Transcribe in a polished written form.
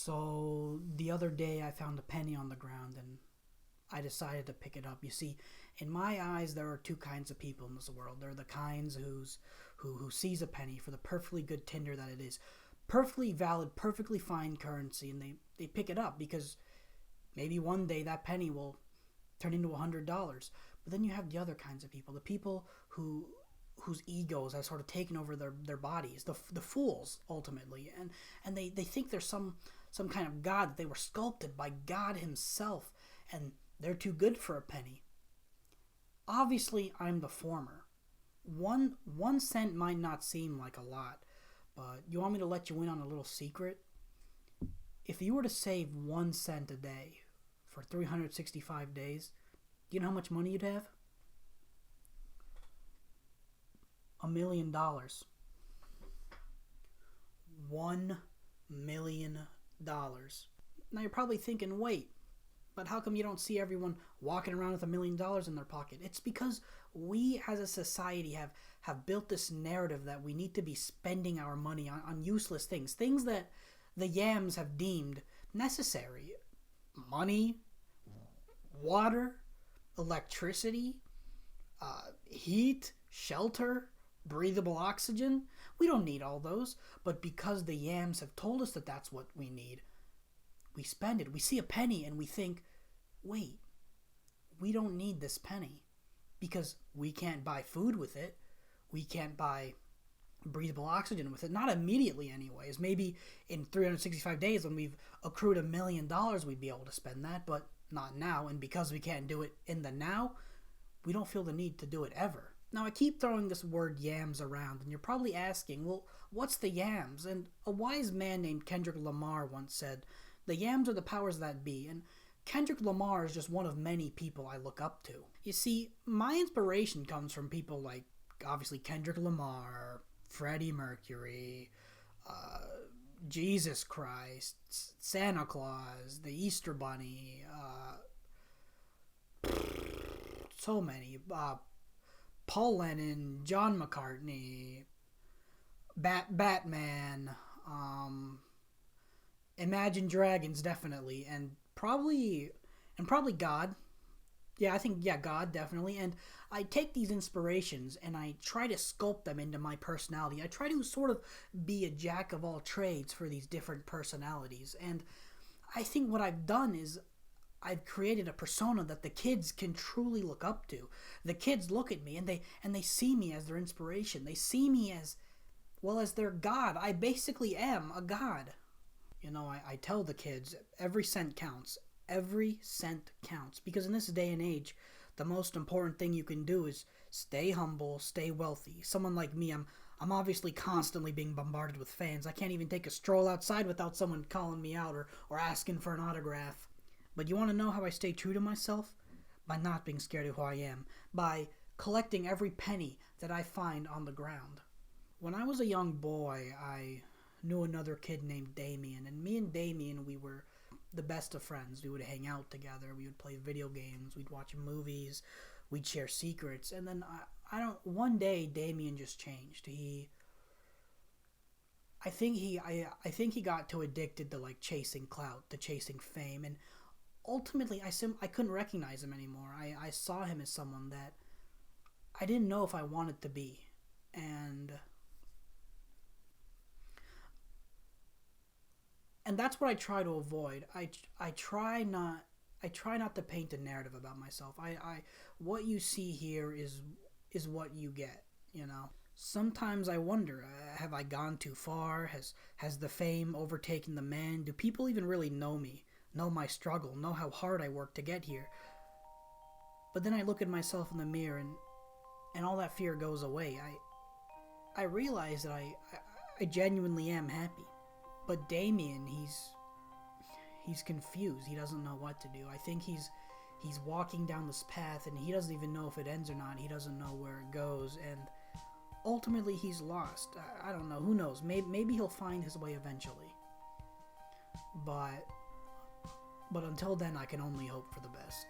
So the other day I found a penny on the ground and I decided to pick it up. You see, in my eyes there are two kinds of people in this world. There are the kinds who sees a penny for the perfectly good tinder that it is. Perfectly valid, perfectly fine currency, and they pick it up because maybe one day that penny will turn into $100. But then you have the other kinds of people, the people whose egos have sort of taken over their bodies, the fools ultimately, and they think there's some kind of god, that they were sculpted by God himself, and they're too good for a penny. Obviously, I'm the former. One cent might not seem like a lot, but you want me to let you in on a little secret? If you were to save 1 cent a day for 365 days, do you know how much money you'd have? $1 million. $1 million. Now you're probably thinking, wait, but how come you don't see everyone walking around with $1 million in their pocket? It's because we as a society have built this narrative that we need to be spending our money on useless things that the Yams have deemed necessary. Money, water, electricity, heat, shelter, breathable oxygen. We don't need all those, but because the Yams have told us that that's what we need, we spend it. We see a penny and we think, wait, we don't need this penny because we can't buy food with it. We can't buy breathable oxygen with it. Not immediately anyways. Maybe in 365 days when we've accrued $1 million, we'd be able to spend that, but not now. And because we can't do it in the now, we don't feel the need to do it ever. Now, I keep throwing this word yams around, and you're probably asking, well, what's the yams? And a wise man named Kendrick Lamar once said, the yams are the powers that be, and Kendrick Lamar is just one of many people I look up to. You see, my inspiration comes from people like, obviously, Kendrick Lamar, Freddie Mercury, Jesus Christ, Santa Claus, the Easter Bunny, so many, Paul Lennon, John McCartney, Batman, Imagine Dragons, definitely, and probably God. Yeah, I think, God, definitely. And I take these inspirations and I try to sculpt them into my personality. I try to sort of be a jack of all trades for these different personalities. And I think what I've done is I've created a persona that the kids can truly look up to. The kids look at me and they see me as their inspiration. They see me as, well, as their god. I basically am a god. You know, I tell the kids, every cent counts. Every cent counts. Because in this day and age, the most important thing you can do is stay humble, stay wealthy. Someone like me, I'm obviously constantly being bombarded with fans. I can't even take a stroll outside without someone calling me out or asking for an autograph. But you want to know how I stay true to myself? By not being scared of who I am. By collecting every penny that I find on the ground. When I was a young boy, I knew another kid named Damien. And me and Damien, we were the best of friends. We would hang out together. We would play video games. We'd watch movies. We'd share secrets. And then, one day, Damien just changed. I think he got too addicted to, like, chasing clout, to chasing fame. And ultimately, I couldn't recognize him anymore. I saw him as someone that I didn't know if I wanted to be. And that's what I try to avoid. I try not to paint a narrative about myself. What you see here is what you get, you know. Sometimes I wonder, have I gone too far? Has the fame overtaken the man? Do people even really know me? Know my struggle, know how hard I worked to get here? But then I look at myself in the mirror and all that fear goes away. I realize that I genuinely am happy. But Damien, he's confused. He doesn't know what to do. I think he's walking down this path and he doesn't even know if it ends or not. He doesn't know where it goes, and ultimately he's lost. I don't know. Who knows? Maybe he'll find his way eventually. But until then, I can only hope for the best.